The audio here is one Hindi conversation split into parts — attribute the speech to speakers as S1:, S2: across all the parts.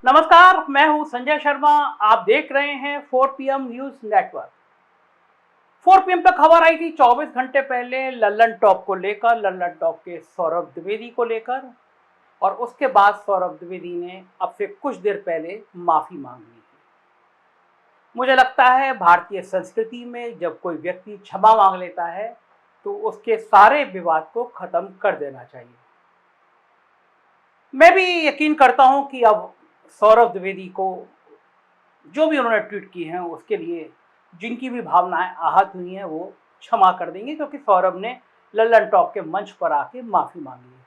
S1: नमस्कार, मैं हूं संजय शर्मा। आप देख रहे हैं 4 PM न्यूज नेटवर्क। 4 PM पे खबर आई थी 24 घंटे पहले लल्लन टॉप को लेकर, लल्लन टॉप के सौरभ द्विवेदी को लेकर। और उसके बाद सौरभ द्विवेदी ने अब से कुछ देर पहले माफी मांग ली। मुझे लगता है भारतीय संस्कृति में जब कोई व्यक्ति क्षमा मांग लेता है तो उसके सारे विवाद को खत्म कर देना चाहिए। मैं भी यकीन करता हूं कि अब सौरभ द्विवेदी को जो भी उन्होंने ट्वीट किए हैं उसके लिए जिनकी भी भावनाएं आहत हुई हैं वो क्षमा कर देंगे, क्योंकि सौरभ ने लल्लन टॉप के मंच पर आके माफी मांगी है।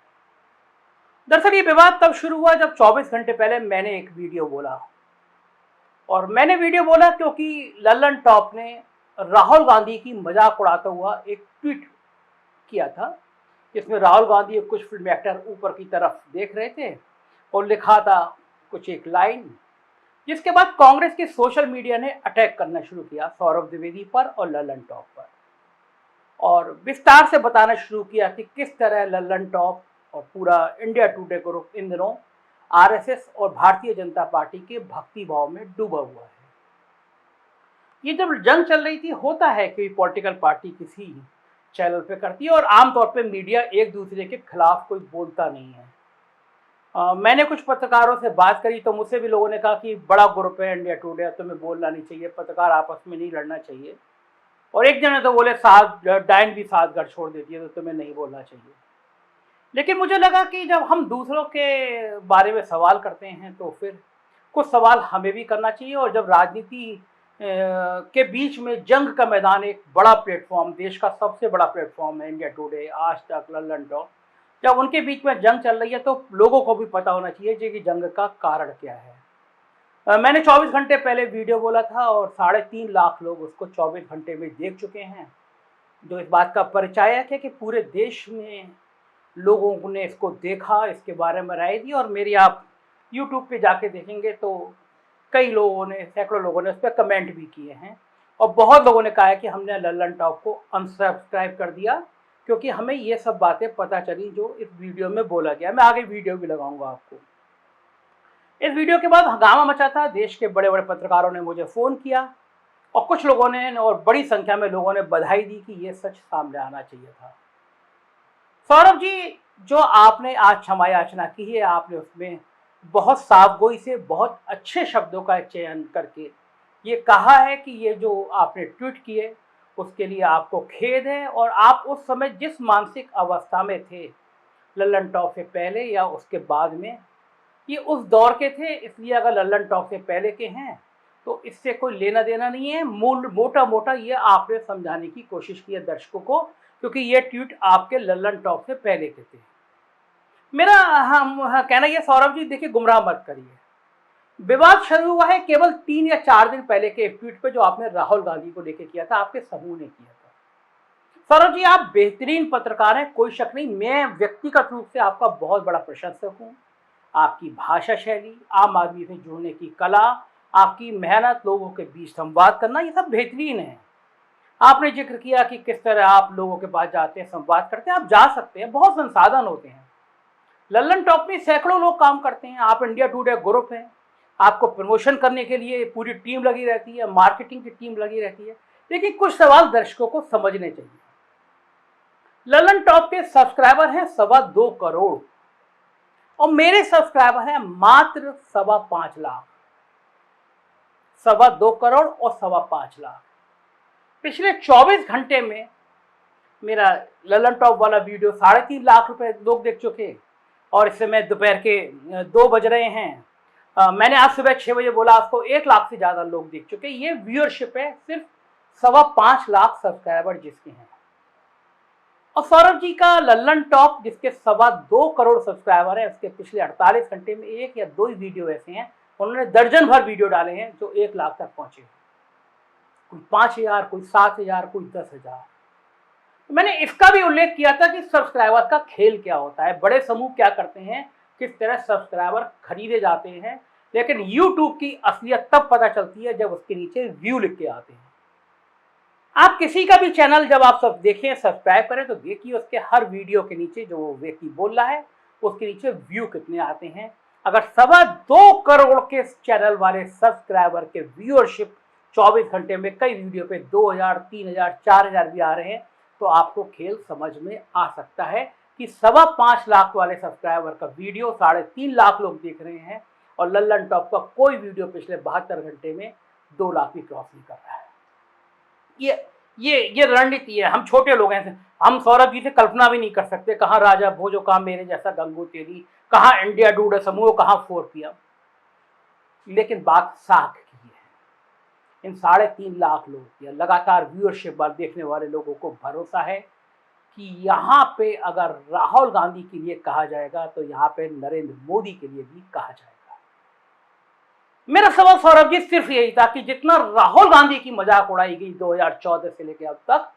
S1: दरअसल ये विवाद तब शुरू हुआ जब 24 घंटे पहले मैंने एक वीडियो बोला, और मैंने वीडियो बोला क्योंकि लल्लन टॉप ने राहुल गांधी की मजाक उड़ाता हुआ एक ट्वीट किया था, जिसमें राहुल गांधी और कुछ फिल्म एक्टर ऊपर की तरफ देख रहे थे और लिखा था कुछ एक लाइन, जिसके बाद कांग्रेस के सोशल मीडिया ने अटैक करना शुरू किया सौरभ द्विवेदी पर और लल्लन टॉप पर, और विस्तार से बताना शुरू किया कि किस तरह लल्लन टॉप और पूरा इंडिया टुडे ग्रुप इन दिनों आरएसएस और भारतीय जनता पार्टी के भक्ति भाव में डूबा हुआ है। ये जब जंग चल रही थी, होता है कि पॉलिटिकल पार्टी किसी चैनल पे करती है और आमतौर पे मीडिया एक दूसरे के खिलाफ कोई बोलता नहीं है। मैंने कुछ पत्रकारों से बात करी तो मुझसे भी लोगों ने कहा कि बड़ा ग्रुप है इंडिया टुडे, तुम्हें बोलना नहीं चाहिए, पत्रकार आपस में नहीं लड़ना चाहिए। और एक जने तो बोले डाइन भी साथ घर छोड़ देती है तो तुम्हें नहीं बोलना चाहिए। लेकिन मुझे लगा कि जब हम दूसरों के बारे में सवाल करते हैं तो फिर कुछ सवाल हमें भी करना चाहिए। और जब राजनीति के बीच में जंग का मैदान, एक बड़ा प्लेटफॉर्म, देश का सबसे बड़ा प्लेटफॉर्म है इंडिया टुडे, आज तक, लल्लन टॉप, जब उनके बीच में जंग चल रही है तो लोगों को भी पता होना चाहिए कि जंग का कारण क्या है। मैंने 24 घंटे पहले वीडियो बोला था और 3.5 लाख लोग उसको 24 घंटे में देख चुके हैं, जो इस बात का परिचायक है कि पूरे देश में लोगों ने इसको देखा, इसके बारे में राय दी। और मेरी आप यूट्यूब पे जाके देखेंगे तो कई लोगों ने, सैकड़ों लोगों ने उस पर कमेंट भी किए हैं, और बहुत लोगों ने कहा है कि हमने लल्लन टॉप को अनसब्सक्राइब कर दिया क्योंकि हमें ये सब बातें पता चली जो इस वीडियो में बोला गया। मैं आगे वीडियो भी लगाऊंगा आपको। इस वीडियो के बाद हंगामा मचा था, देश के बड़े बड़े पत्रकारों ने मुझे फ़ोन किया और कुछ लोगों ने, और बड़ी संख्या में लोगों ने बधाई दी कि ये सच सामने आना चाहिए था। सौरभ जी, जो आपने आज क्षमा याचना की है, आपने उसमें बहुत साफगोई से, बहुत अच्छे शब्दों का चयन करके ये कहा है कि ये जो आपने ट्वीट किए उसके लिए आपको खेद है, और आप उस समय जिस मानसिक अवस्था में थे, लल्लन टॉप से पहले या उसके बाद में, ये उस दौर के थे, इसलिए अगर लल्लन टॉप से पहले के हैं तो इससे कोई लेना देना नहीं है। मोटा मोटा ये आपने समझाने की कोशिश की है दर्शकों को, क्योंकि ये ट्वीट आपके लल्लन टॉप से पहले के थे। मेरा कहना यह, सौरभ जी देखिए, गुमराह मत करिए। विवाद शुरू हुआ है केवल 3 या 4 दिन पहले के एक ट्वीट पे जो आपने राहुल गांधी को लेकर किया था, आपके समूह ने किया था। सौरभ जी, आप बेहतरीन पत्रकार हैं, कोई शक नहीं। मैं व्यक्तिगत रूप से आपका बहुत बड़ा प्रशंसक हूँ। आपकी भाषा शैली, आम आदमी से जुड़ने की कला, आपकी मेहनत, लोगों के बीच संवाद करना, ये सब बेहतरीन है। आपने जिक्र किया कि किस तरह आप लोगों के पास जाते हैं, संवाद करते हैं। आप जा सकते हैं, बहुत संसाधन होते हैं। लल्लन टॉप में सैकड़ों लोग काम करते हैं। आप इंडिया टुडे ग्रुप है, आपको प्रमोशन करने के लिए पूरी टीम लगी रहती है, मार्केटिंग की टीम लगी रहती है। लेकिन कुछ सवाल दर्शकों को समझने चाहिए। लल्लन टॉप के सब्सक्राइबर हैं 2.25 करोड़ और मेरे सब्सक्राइबर हैं मात्र 5.25 लाख। 2.25 करोड़ और 5.25 लाख। पिछले 24 घंटे में मेरा लल्लन टॉप वाला वीडियो 3.5 लाख रुपए लोग देख चुके, और इस समय दोपहर के 2 बज रहे हैं। मैंने आज सुबह 6 बजे बोला, आपको 1 लाख से ज़्यादा लोग देख चुके। ये व्यूअरशिप है सिर्फ 5.25 लाख सब्सक्राइबर जिसके हैं। और सौरभ जी का लल्लन टॉप, जिसके 2.25 करोड़ सब्सक्राइबर हैं, उसके पिछले 48 घंटे में 1 या 2 ही वीडियो ऐसे हैं, उन्होंने दर्जन भर वीडियो डाले हैं जो 1 लाख तक पहुंचे। कोई 5,000, कोई 7,000, कोई 10,000। मैंने इसका भी उल्लेख किया था कि सब्सक्राइबर का खेल क्या होता है, बड़े समूह क्या करते हैं, किस तरह सब्सक्राइबर खरीदे जाते हैं। लेकिन YouTube की असलियत तब पता चलती है जब उसके नीचे व्यू लिख के आते हैं। आप किसी का भी चैनल जब आप सब देखें, सब्सक्राइब करें, तो देखिए उसके हर वीडियो के नीचे जो व्यक्ति बोल रहा है उसके नीचे व्यू कितने आते हैं, अगर 2.25 करोड़ के चैनल वाले सब्सक्राइबर के व्यूअरशिप 24 घंटे में कई वीडियो पे 2000, 3000, 4000 भी आ रहे हैं, तो आपको खेल समझ में आ सकता है कि 5.25 लाख वाले सब्सक्राइबर का वीडियो 3.5 लाख लोग देख रहे हैं और लल्लन टॉप का कोई वीडियो पिछले 72 घंटे में 2 लाख भी क्रॉस नहीं कर रहा है। ये रणनीति है। हम छोटे लोग हैं, हम सौरभ जी से कल्पना भी नहीं कर सकते, कहाँ राजा भोजो, कहाँ मेरे जैसा गंगू तेली, कहाँ इंडिया टुडे समूह, कहाँ 4PM। लेकिन बात साख की है, इन 3.5 लाख लोग या लगातार व्यूअरशिप बार देखने वाले लोगों को भरोसा है कि यहाँ पे अगर राहुल गांधी के लिए कहा जाएगा तो यहाँ पे नरेंद्र मोदी के लिए भी कहा जाएगा। मेरा सवाल सौरभ जी सिर्फ यही था कि जितना राहुल गांधी की मजाक उड़ाई गई 2014 से लेकर अब तक,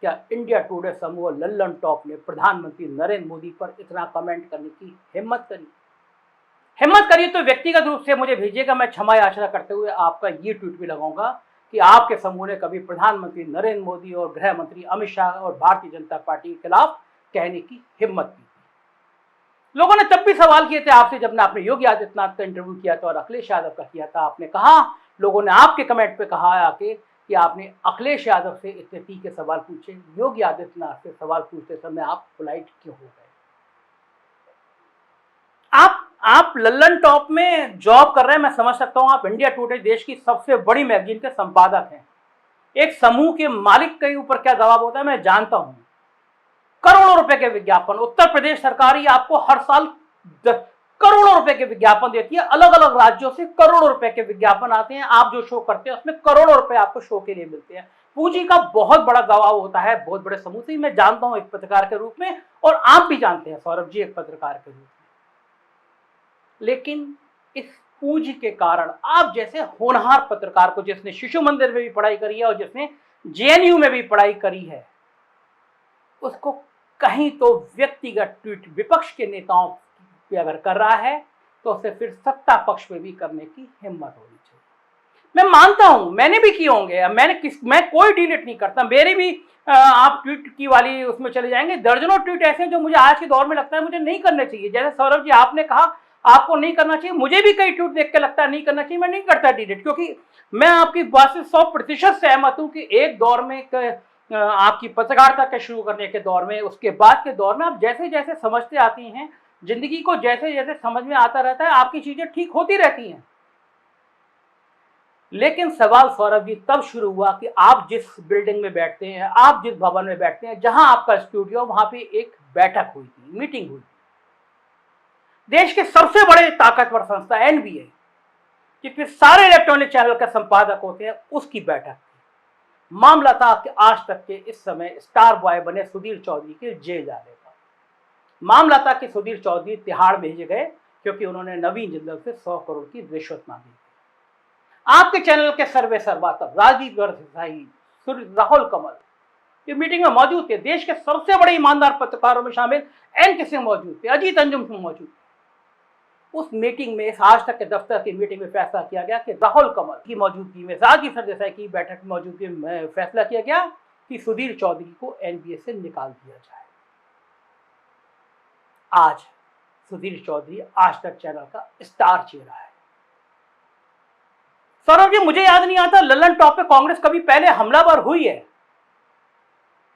S1: क्या इंडिया टुडे समूह लल्लन टॉप ने प्रधानमंत्री नरेंद्र मोदी पर इतना कमेंट करने की हिम्मत करी तो व्यक्तिगत रूप से मुझे भेजिएगा। मैं क्षमा याचना करते हुए आपका ये ट्वीट भी लगाऊंगा कि आपके समूह ने कभी प्रधानमंत्री नरेंद्र मोदी और गृह मंत्री अमित शाह और भारतीय जनता पार्टी के खिलाफ कहने की हिम्मत की। लोगों ने तब भी सवाल किए थे आपसे जब आपने योगी आदित्यनाथ का इंटरव्यू किया था और अखिलेश यादव का किया था। आपने कहा, लोगों ने आपके कमेंट पे कहा आके कि आपने अखिलेश यादव से इतने तीखे सवाल पूछे, योगी आदित्यनाथ से सवाल पूछते समय आप पोलाइट क्यों हो गए? आप लल्लन टॉप में जॉब कर रहे हैं, मैं समझ सकता हूं। आप इंडिया टुडे देश की सबसे बड़ी मैगजीन के संपादक हैं। एक समूह के मालिक के ऊपर क्या दबाव होता है मैं जानता हूं। करोड़ों रुपए के विज्ञापन, उत्तर प्रदेश सरकार ही आपको हर साल करोड़ों रुपए के विज्ञापन देती है। अलग अलग राज्यों से करोड़ों रुपए के विज्ञापन आते हैं। आप जो शो करते हैं उसमें करोड़ों रुपए आपको शो के लिए मिलते हैं। पूंजी का बहुत बड़ा दबाव होता है बहुत बड़े समूह से, मैं जानता हूं एक पत्रकार के रूप में, और आप भी जानते हैं सौरभ जी एक पत्रकार के रूप में। लेकिन इस पूंजी के कारण आप जैसे होनहार पत्रकार को, जिसने शिशु मंदिर में भी पढ़ाई करी है और जिसने JNU में भी पढ़ाई करी है, उसको कहीं तो व्यक्तिगत ट्वीट विपक्ष के नेताओं पे अगर कर रहा है तो उसे फिर सत्ता पक्ष में भी करने की हिम्मत होनी चाहिए। मैं मानता हूं मैंने भी किए होंगे, मैं कोई डिलीट नहीं करता, मेरे भी आप ट्वीट की वाली उसमें चले जाएंगे। दर्जनों ट्वीट ऐसे हैं जो मुझे आज के दौर में लगता है मुझे नहीं करने चाहिए। जैसे सौरभ जी आपने कहा आपको नहीं करना चाहिए, मुझे भी कई ट्वीट देख के लगता है नहीं करना चाहिए, मैं नहीं करता डिलीट, क्योंकि मैं आपकी बात से 100% सहमत हूं कि एक दौर में आपकी पत्रकारिता के शुरू करने के दौर में, उसके बाद के दौर में आप जैसे जैसे समझते आती हैं जिंदगी को, जैसे जैसे समझ में आता रहता है आपकी चीजें ठीक होती रहती हैं। लेकिन सवाल सौरभ जी तब शुरू हुआ कि आप जिस बिल्डिंग में बैठते हैं, आप जिस भवन में बैठते हैं, जहां आपका स्टूडियो, वहां पे एक बैठक हुई थी, मीटिंग हुई थी। देश के सबसे बड़े ताकतवर संस्था NBA, जिसमें सारे इलेक्ट्रॉनिक चैनल के संपादक होते हैं, उसकी बैठक थी। मामला था कि आज तक के इस समय स्टार बॉय बने सुधीर चौधरी के जेल जाने का मामला था कि सुधीर चौधरी तिहाड़ भेजे गए क्योंकि उन्होंने नवीन जिंदल से 100 करोड़ की रिश्वत मांगी। आपके चैनल के सर्वे सर्वा तब राजीव गर्ग, राहुल कमल ये मीटिंग में मौजूद थे। देश के सबसे बड़े ईमानदार पत्रकारों में शामिल NK सिंह मौजूद थे, अजीत अंजुम सिंह मौजूद थे। उस मीटिंग में, आज तक के दफ्तर की मीटिंग में फैसला किया गया कि राहुल कमल की मौजूदगी में, राजीव सरदेसाई की बैठक में मौजूदगी में फैसला किया गया कि सुधीर चौधरी को NBA से निकाल दिया जाए। आज सुधीर चौधरी आज तक चैनल का स्टार चेहरा है। सौरभ जी मुझे याद नहीं आता लल्लन टॉप पे कांग्रेस कभी पहले हमलावर हुई है,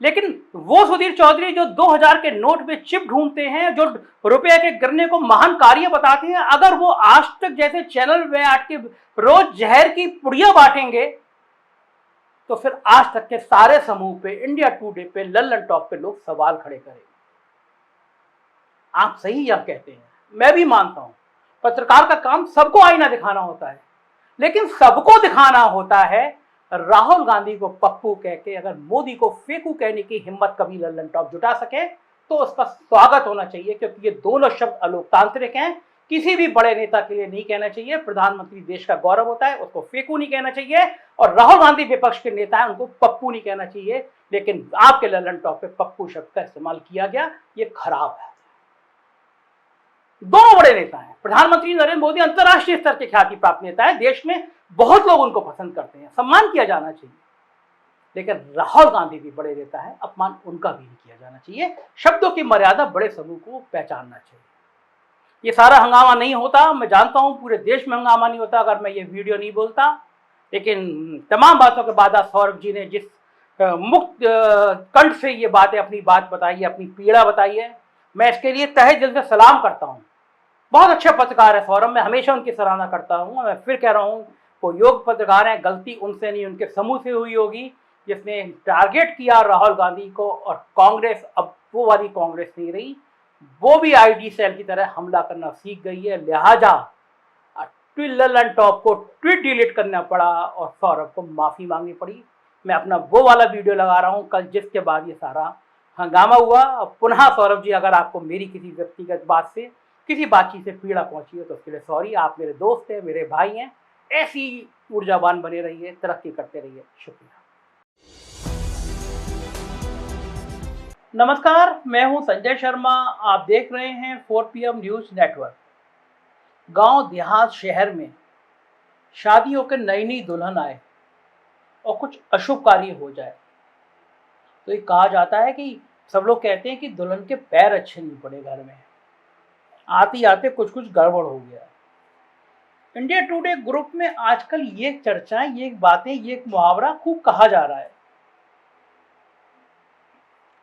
S1: लेकिन वो सुधीर चौधरी जो 2000 के नोट में चिप ढूंढते हैं, जो रुपए के गिरने को महान कार्य बताते हैं, अगर वो आज तक जैसे चैनल में आठ के रोज जहर की पुड़िया बांटेंगे तो फिर आज तक के सारे समूह पे, इंडिया टुडे पे, लल्लन टॉप पे लोग सवाल खड़े करेंगे। आप सही यह कहते हैं, मैं भी मानता हूं पत्रकार का काम सबको आईना दिखाना होता है, लेकिन सबको दिखाना होता है राहुल गांधी को पप्पू कह के अगर मोदी को फेंकू कहने की हिम्मत कभी लल्लन टॉप जुटा सके तो उसका स्वागत होना चाहिए, क्योंकि ये दोनों शब्द अलोकतांत्रिक हैं। किसी भी बड़े नेता के लिए नहीं कहना चाहिए। प्रधानमंत्री देश का गौरव होता है, उसको फेंकू नहीं कहना चाहिए, और राहुल गांधी विपक्ष के नेता है, उनको पप्पू नहीं कहना चाहिए। लेकिन आपके लल्लन टॉप पे पप्पू शब्द का इस्तेमाल किया गया, ये खराब है। दोनों बड़े नेता हैं। प्रधानमंत्री नरेंद्र मोदी अंतर्राष्ट्रीय स्तर के ख्याति प्राप्त नेता है, देश में बहुत लोग उनको पसंद करते हैं, सम्मान किया जाना चाहिए। लेकिन राहुल गांधी भी बड़े नेता है, अपमान उनका भी नहीं किया जाना चाहिए। शब्दों की मर्यादा बड़े समूह को पहचानना चाहिए। ये सारा हंगामा नहीं होता, मैं जानता हूँ पूरे देश में हंगामा नहीं होता अगर मैं ये वीडियो नहीं बोलता, लेकिन तमाम बातों के बाद सौरभ जी ने जिस मुक्त कंठ से ये बातें अपनी बात बताई है, अपनी पीड़ा बताई है, मैं इसके लिए तहे दिल से सलाम करता हूँ। बहुत अच्छे पत्रकार है सौरभ, मैं हमेशा उनकी सराहना करता हूँ। मैं फिर कह रहा हूँ वो योग्य पत्रकार हैं, गलती उनसे नहीं उनके समूह से हुई होगी जिसने टारगेट किया राहुल गांधी को, और कांग्रेस अब वो वाली कांग्रेस नहीं रही, वो भी आईटी सेल की तरह हमला करना सीख गई है। लिहाजा ललन टॉप को ट्वीट डिलीट करना पड़ा और सौरभ को माफ़ी मांगनी पड़ी। मैं अपना वो वाला वीडियो लगा रहा हूँ कल, जिसके बाद ये सारा हंगामा हुआ। पुनः सौरभ जी, अगर आपको मेरी किसी व्यक्तिगत बात से, किसी बातचीत से पीड़ा पहुंची है तो उसके लिए सॉरी। आप मेरे दोस्त हैं, मेरे भाई हैं, ऐसी ऊर्जावान बने रहिए, तरक्की करते रहिए। शुक्रिया। नमस्कार, मैं हूं संजय शर्मा, आप देख रहे हैं 4 PM न्यूज नेटवर्क। गांव देहात शहर में शादी होकर नई नई दुल्हन आए और कुछ अशुभ कार्य हो जाए तो ये कहा जाता है कि सब लोग कहते हैं कि दुल्हन के पैर अच्छे नहीं पड़े, घर में आते आते कुछ कुछ गड़बड़ हो गया। इंडिया टुडे ग्रुप में आजकल ये चर्चाएं, ये बातें, ये मुहावरा खूब कहा जा रहा है।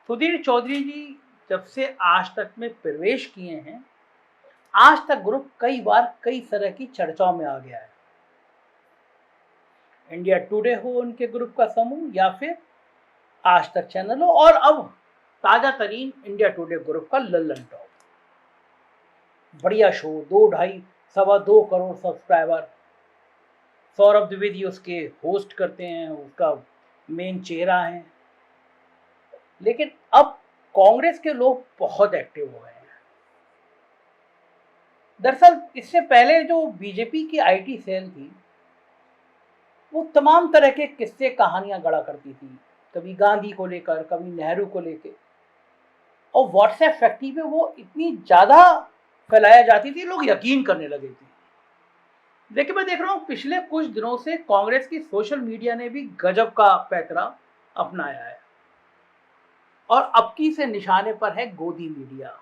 S1: सुधीर चौधरी जी जब से आज तक में प्रवेश किए हैं, आज तक ग्रुप कई बार कई तरह की चर्चाओं में आ गया है। इंडिया टुडे हो उनके ग्रुप का समूह या फिर आज तक चैनल हो, और अब ताजा तरीन इंडिया टुडे ग्रुप का लल्लन टॉप। बढ़िया शो, 2-2.5 सवा 2 करोड़ सब्सक्राइबर, सौरभ द्विवेदी उसके होस्ट करते हैं, उसका मेन चेहरा है। लेकिन अब कांग्रेस के लोग बहुत एक्टिव हो गए हैं। दरअसल इससे पहले जो बीजेपी की आईटी सेल थी वो तमाम तरह के किस्से कहानियां गढ़ा करती थी, कभी गांधी को लेकर, कभी नेहरू को लेकर, और व्हाट्सएप फैक्ट्री पे वो इतनी ज्यादा फैलाया जाती थी, लोग यकीन करने लगे थे। लेकिन मैं देख रहा हूँ पिछले कुछ दिनों से कांग्रेस की सोशल मीडिया ने भी गजब का पैतरा अपनाया है, और अब की से निशाने पर है गोदी मीडिया।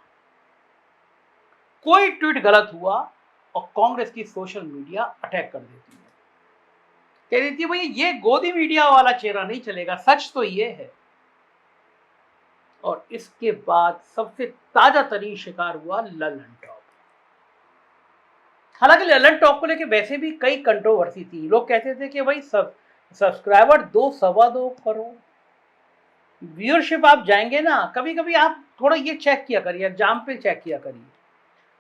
S1: कोई ट्वीट गलत हुआ और कांग्रेस की सोशल मीडिया अटैक कर देती है, कह देती है भाई ये गोदी मीडिया वाला चेहरा नहीं चलेगा, सच तो ये है। और इसके बाद सबसे ताजा तरीन शिकार हुआ ललन टॉप। हालांकि ललन टॉप को लेकर वैसे भी कई कंट्रोवर्सी थी। लोग कहते थे कि भाई सब्सक्राइबर 2-2.25 करोड़, व्यूअरशिप आप जाएंगे ना, कभी कभी आप थोड़ा ये चेक किया करिए, एग्जाम पे चेक किया करिए,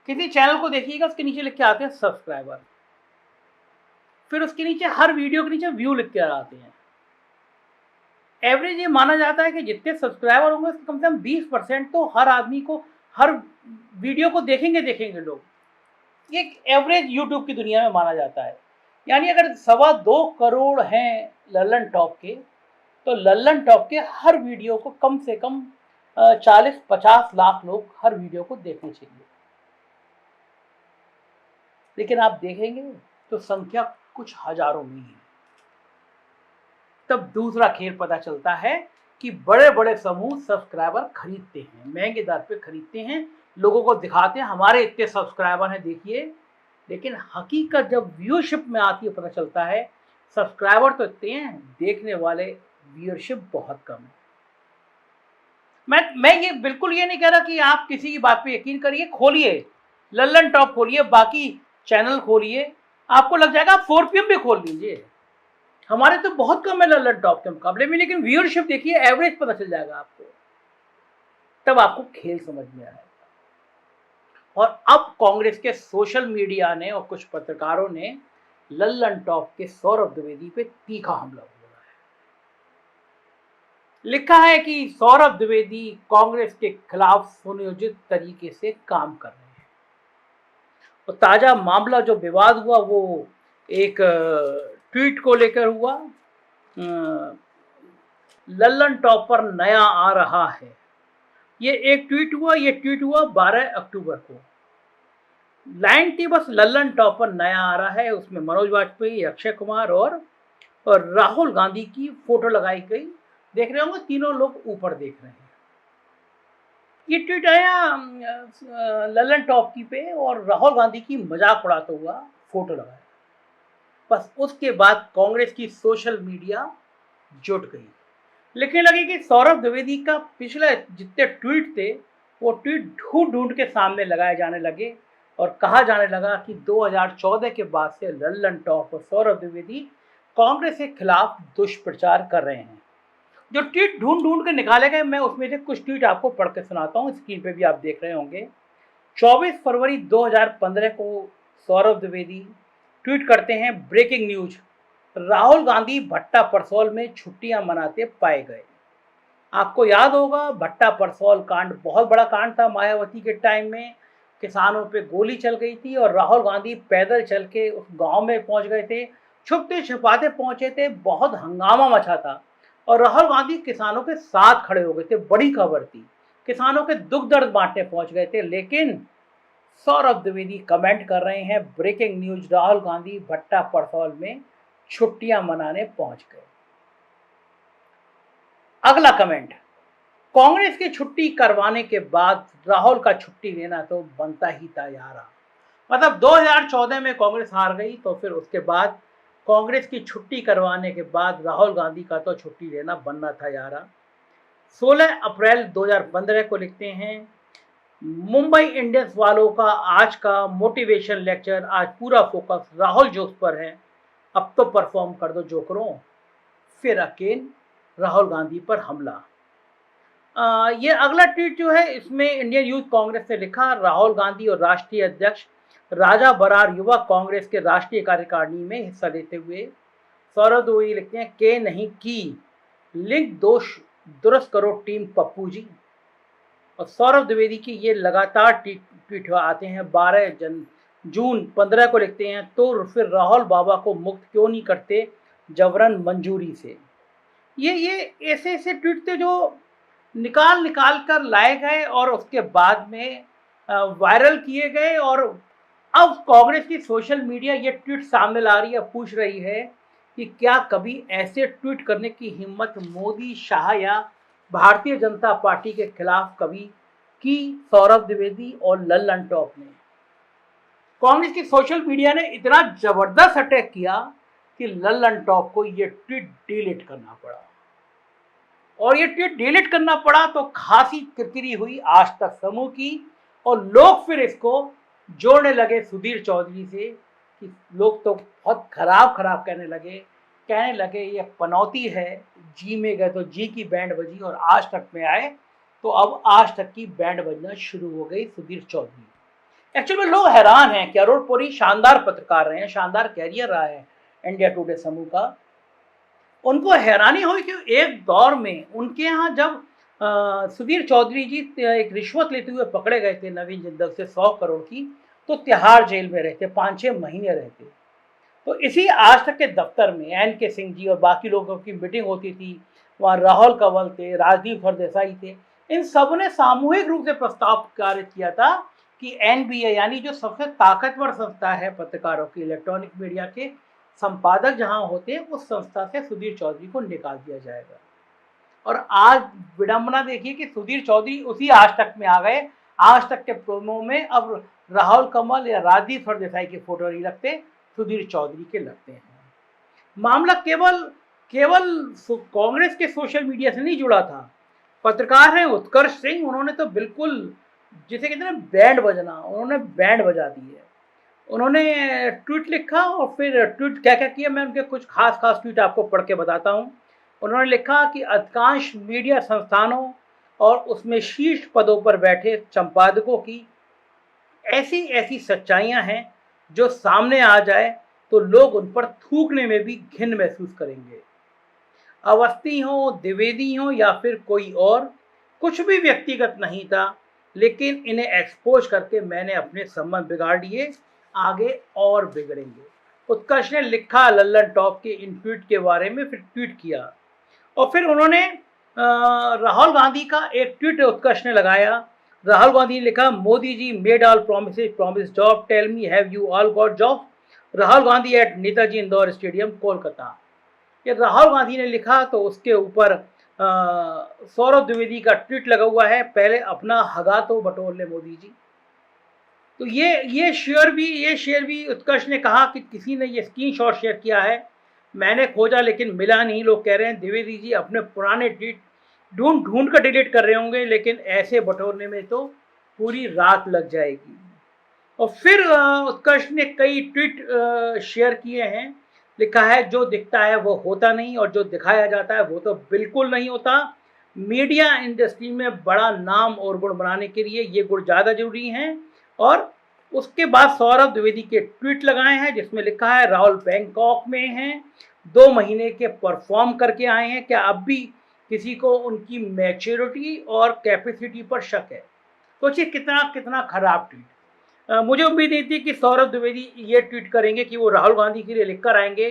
S1: किसी चैनल को देखिएगा उसके नीचे लिख के आते हैं सब्सक्राइबर, फिर उसके नीचे हर वीडियो के नीचे व्यू लिख के आते हैं। एवरेज ये माना जाता है कि जितने सब्सक्राइबर होंगे उसके कम से कम 20% तो हर आदमी को, हर वीडियो को देखेंगे लोग। ये एक एवरेज यूट्यूब की दुनिया में माना जाता है। यानी अगर 2.25 करोड़ हैं लल्लन टॉप के, तो लल्लन टॉप के हर वीडियो को कम से कम 40-50 लाख लोग हर वीडियो को देखने चाहिए। लेकिन आप देखेंगे तो संख्या कुछ हजारों में ही। तब दूसरा खेल पता चलता है कि बड़े बड़े समूह सब्सक्राइबर खरीदते हैं, महंगे दर पे खरीदते हैं, लोगों को दिखाते हैं हमारे इतने सब्सक्राइबर हैं देखिए। लेकिन हकीकत जब व्यूअरशिप में आती है पता चलता है सब्सक्राइबर तो इतने हैं, देखने वाले व्यूअरशिप बहुत कम है। मैं ये बिल्कुल ये नहीं कह रहा कि आप किसी की बात पे यकीन करिए, खोलिए लल्लन टॉप, खोलिए बाकी चैनल खोलिए, आपको लग जाएगा। आप 4 PM भी खोल लीजिए, हमारे तो बहुत कम है लल्लन टॉप के मुकाबले में, लेकिन व्यूअरशिप देखिए, एवरेज पता चल जाएगा आपको, तब आपको खेल समझ में आएगा। और अब कांग्रेस के सोशल मीडिया ने और कुछ पत्रकारों ने लल्लन टॉप के सौरभ द्विवेदी पे तीखा हमला बोला है। लिखा है कि सौरभ द्विवेदी कांग्रेस के खिलाफ सुनियोजित तरीके से काम कर रहे हैं। और ताजा मामला जो विवाद हुआ वो एक ट्वीट को लेकर हुआ। लल्लन टॉप पर नया आ रहा है, ये एक ट्वीट हुआ। ये ट्वीट हुआ 12 अक्टूबर को। लाइन थी बस, लल्लन टॉप पर नया आ रहा है। उसमें मनोज वाजपेयी, अक्षय कुमार और राहुल गांधी की फोटो लगाई गई। देख रहे होंगे तीनों लोग ऊपर देख रहे हैं। ये ट्वीट आया लल्लन टॉप की पे और राहुल गांधी की मजाक उड़ाता हुआ फोटो लगाया। बस उसके बाद कांग्रेस की सोशल मीडिया जुट गई। लिखने लगे कि सौरभ द्विवेदी का पिछले जितने ट्वीट थे वो ट्वीट ढूंढ ढूंढ के सामने लगाए जाने लगे और कहा जाने लगा कि 2014 के बाद से लल्लन टॉप और सौरभ द्विवेदी कांग्रेस के खिलाफ दुष्प्रचार कर रहे हैं। जो ट्वीट ढूंढ ढूंढ के निकाले गए, मैं उसमें से कुछ ट्वीट आपको पढ़ के सुनाता हूँ, स्क्रीन पे भी आप देख रहे होंगे। 24 फरवरी 2015 को सौरभ द्विवेदी ट्वीट करते हैं, ब्रेकिंग न्यूज, राहुल गांधी भट्टा परसौल में छुट्टियां मनाते पाए गए। आपको याद होगा भट्टा परसौल कांड बहुत बड़ा कांड था। मायावती के टाइम में किसानों पे गोली चल गई थी और राहुल गांधी पैदल चल के उस गांव में पहुंच गए थे, छुपते छिपाते पहुंचे थे, बहुत हंगामा मचा था और राहुल गांधी किसानों के साथ खड़े हो गए थे। बड़ी खबर थी, किसानों के दुख दर्द बांटने पहुंच गए थे। लेकिन सौरभ द्विवेदी कमेंट कर रहे हैं, ब्रेकिंग न्यूज, राहुल गांधी भट्टा परसौल में छुट्टियां मनाने पहुंच गए। अगला कमेंट, कांग्रेस की छुट्टी करवाने के बाद राहुल का छुट्टी लेना तो बनता ही था यारा। मतलब 2014 में कांग्रेस हार गई तो फिर उसके बाद कांग्रेस की छुट्टी करवाने के बाद राहुल गांधी का तो छुट्टी लेना बनना था यारा। 16 अप्रैल 2015 को लिखते हैं, मुंबई इंडियंस वालों का आज का मोटिवेशन लेक्चर, आज पूरा फोकस राहुल जोश पर है, अब तो परफॉर्म कर दो जोकरों। फिर अकेन राहुल गांधी पर हमला। ये अगला ट्वीट जो है इसमें इंडियन यूथ कांग्रेस ने लिखा, राहुल गांधी और राष्ट्रीय अध्यक्ष राजा बरार युवा कांग्रेस के राष्ट्रीय कार्यकारिणी में हिस्सा लेते हुए। सौरभ द्विवेदी लिखते हैं, के नहीं की लिंक दोष दुरुस्त करो टीम पप्पू जी। और सौरभ द्विवेदी की ये लगातार ट्वीट आते हैं। 12 जून 15 को लिखते हैं, तो फिर राहुल बाबा को मुक्त क्यों नहीं करते जबरन मंजूरी से। ये ऐसे ऐसे ट्वीट थे जो निकाल कर लाए गए और उसके बाद में वायरल किए गए। और अब कांग्रेस की सोशल मीडिया ये ट्वीट सामने ला रही है, पूछ रही है कि क्या कभी ऐसे ट्वीट करने की हिम्मत मोदी, शाह या भारतीय जनता पार्टी के खिलाफ कभी की सौरभ द्विवेदी और लल्लन टॉप ने। कांग्रेस की सोशल मीडिया ने इतना जबरदस्त अटैक किया कि लल्लन टॉप को ये ट्वीट डिलीट करना पड़ा। और ये ट्वीट डिलीट करना पड़ा तो खासी किरकिरी हुई आज तक समूह की और लोग फिर इसको जोड़ने लगे सुधीर चौधरी से कि लोग तो बहुत खराब कहने लगे ये पनौती है, जी में गए तो जी की बैंड बजी और आज तक में आए तो अब आज तक की बैंड बजना शुरू हो गई सुधीर चौधरी। एक्चुअली लोग हैरान हैं कि अरुणपुरी शानदार पत्रकार रहे हैं, शानदार कैरियर रहा है इंडिया टुडे समूह का। उनको हैरानी हुई कि एक दौर में उनके यहाँ जब सुधीर चौधरी जी एक रिश्वत लेते हुए पकड़े गए थे नवीन जिंदल से 100 करोड़ की, तो तिहाड़ जेल में रहते, 5-6 महीने रहते। तो इसी आज तक के दफ्तर में एन.के. सिंह जी और बाकी लोगों की मीटिंग होती थी, वहाँ राहुल कंवल थे, राजदीप सरदेसाई थे, इन सब ने सामूहिक रूप से प्रस्ताव पारित किया था कि एनबीए यानी जो सबसे ताकतवर संस्था है पत्रकारों की, इलेक्ट्रॉनिक मीडिया के संपादक जहां होते हैं, उस संस्था से सुधीर चौधरी को निकाल दिया जाएगा। और आज विडंबना देखिए कि सुधीर चौधरी उसी आज तक में आ गए। आज तक के प्रोमो में अब राहुल कंवल या राजदीप सरदेसाई के फोटो नहीं लगते, सुधीर चौधरी के लगते हैं। मामला केवल कांग्रेस के सोशल मीडिया से नहीं जुड़ा था। पत्रकार हैं उत्कर्ष सिंह, उन्होंने तो बिल्कुल जिसे कहते हैं बैंड बजना, उन्होंने बैंड बजा दी है। उन्होंने ट्वीट लिखा और फिर ट्वीट क्या क्या किया, मैं उनके कुछ खास ट्वीट आपको पढ़ के बताता हूँ। उन्होंने लिखा कि अधिकांश मीडिया संस्थानों और उसमें शीर्ष पदों पर बैठे संपादकों की ऐसी सच्चाइयाँ हैं जो सामने आ जाए तो लोग उन पर थूकने में भी घिन महसूस करेंगे। अवस्थी हो, द्विवेदी हो या फिर कोई और, कुछ भी व्यक्तिगत नहीं था, लेकिन इन्हें एक्सपोज करके मैंने अपने संबंध बिगाड़ लिए, आगे और बिगड़ेंगे। उत्कर्ष ने लिखा लल्लन टॉप के इन ट्वीट के बारे में, फिर ट्वीट किया और फिर उन्होंने राहुल गांधी का एक ट्वीट उत्कर्ष ने लगाया। राहुल गांधी ने लिखा, Modi ji made all promise job, tell me have you all got job. Rahul Gandhi at Netaji indoor stadium Kolkata. ये राहुल गांधी ने लिखा तो उसके ऊपर सौरभ द्विवेदी का ट्वीट लगा हुआ है, पहले अपना हगा तो बटोर ले मोदी जी। तो ये शेयर भी उत्कर्ष ने कहा कि किसी ने ये स्क्रीनशॉट शेयर किया है, मैंने खोजा लेकिन मिला नहीं। लोग कह रहे हैं द्विवेदी जी अपने पुराने ट्वीट ढूंढ ढूंढ कर डिलीट कर रहे होंगे, लेकिन ऐसे बटोरने में तो पूरी रात लग जाएगी। और फिर उत्कर्ष ने कई ट्वीट शेयर किए हैं, लिखा है जो दिखता है वो होता नहीं और जो दिखाया जाता है वो तो बिल्कुल नहीं होता। मीडिया इंडस्ट्री में बड़ा नाम और गुण बनाने के लिए ये गुण ज़्यादा जरूरी हैं। और उसके बाद सौरभ द्विवेदी के ट्वीट लगाए हैं जिसमें लिखा है राहुल बैंकॉक में हैं, 2 महीने के परफॉर्म करके आए हैं, क्या अब भी किसी को उनकी मैच्योरिटी और कैपेसिटी पर शक है। सोचिए कितना कितना खराब ट्वीट। मुझे उम्मीद नहीं थी कि सौरभ द्विवेदी ये ट्वीट करेंगे कि वो राहुल गांधी के लिए लिखकर आएंगे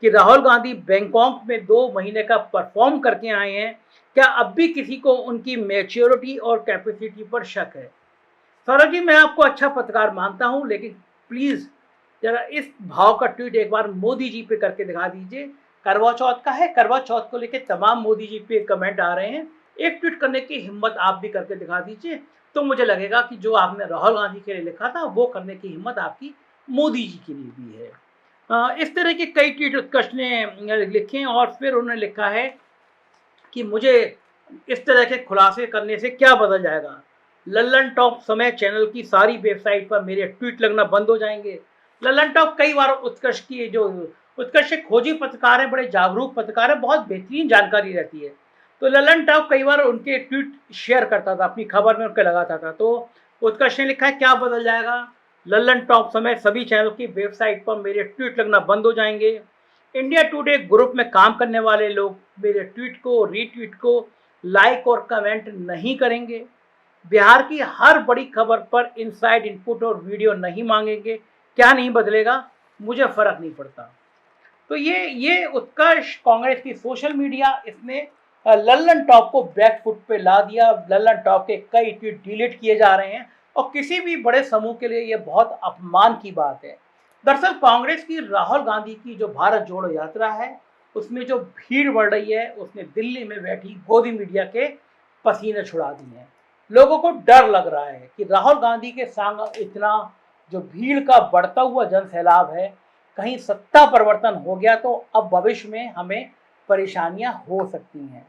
S1: कि राहुल गांधी बैंकॉक में 2 महीने का परफॉर्म करके आए हैं, क्या अब भी किसी को उनकी मैच्योरिटी और कैपेसिटी पर शक है। सौरभ जी, मैं आपको अच्छा पत्रकार मानता हूं, लेकिन प्लीज़ जरा इस भाव का ट्वीट एक बार मोदी जी पे करके दिखा दीजिए। करवा चौथ का है, करवा चौथ को लेकर तमाम मोदी जी पे कमेंट आ रहे हैं, एक ट्वीट करने की हिम्मत आप भी करके दिखा दीजिए, तो मुझे लगेगा कि जो आपने राहुल गांधी के लिए लिखा था वो करने की हिम्मत आपकी मोदी जी के लिए भी है। इस तरह के कई ट्वीट उत्कर्ष ने लिखे और फिर उन्होंने लिखा है कि मुझे इस तरह के खुलासे करने से क्या बदल जाएगा। लल्लन टॉप समय चैनल की सारी वेबसाइट पर मेरे ट्वीट लगना बंद हो जाएंगे। लल्लन टॉप कई बार उत्कर्ष की जो उत्कर्ष एक खोजी पत्रकार है, बड़े जागरूक पत्रकार है, बहुत बेहतरीन जानकारी रहती है। तो लल्लन टॉप कई बार उनके ट्वीट शेयर करता था, अपनी खबर में उनके लगाता था। तो उत्कर्ष ने लिखा है क्या बदल जाएगा, लल्लन टॉप समय सभी चैनल की वेबसाइट पर मेरे ट्वीट लगना बंद हो जाएंगे। इंडिया टुडे ग्रुप में काम करने वाले लोग मेरे ट्वीट को रीट्वीट को लाइक और कमेंट नहीं करेंगे। बिहार की हर बड़ी खबर पर इनसाइड इनपुट और वीडियो नहीं मांगेंगे। क्या नहीं बदलेगा, मुझे फर्क नहीं पड़ता। तो ये उत्कर्ष कांग्रेस की सोशल मीडिया, इसने लल्लन टॉप को बैक फुट पे ला दिया। लल्लन टॉप के कई ट्वीट डिलीट किए जा रहे हैं और किसी भी बड़े समूह के लिए ये बहुत अपमान की बात है। दरअसल कांग्रेस की राहुल गांधी की जो भारत जोड़ो यात्रा है उसमें जो भीड़ बढ़ रही है, उसने दिल्ली में बैठी गोदी मीडिया के पसीने छुड़ा दिए हैं। लोगों को डर लग रहा है कि राहुल गांधी के संग इतना जो भीड़ का बढ़ता हुआ जन सैलाब है, कहीं सत्ता परिवर्तन हो गया तो अब भविष्य में हमें परेशानियां हो सकती हैं।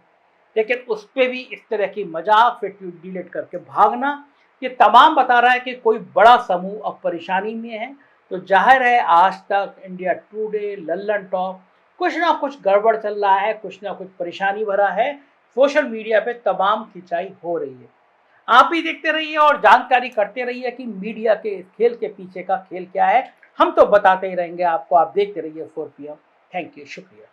S1: लेकिन उस पर भी इस तरह की मजाक फिर ट्वीट डिलीट करके भागना, ये तमाम बता रहा है कि कोई बड़ा समूह अब परेशानी में है। तो जाहिर है आज तक, इंडिया टुडे, लल्लन टॉप, कुछ ना कुछ गड़बड़ चल रहा है, कुछ ना कुछ परेशानी भरा है। सोशल मीडिया पे तमाम खिंचाई हो रही है। आप भी देखते रहिए और जानकारी करते रहिए कि मीडिया के खेल के पीछे का खेल क्या है। हम तो बताते ही रहेंगे आपको। आप देखते रहिए 4 PM। थैंक यू, शुक्रिया।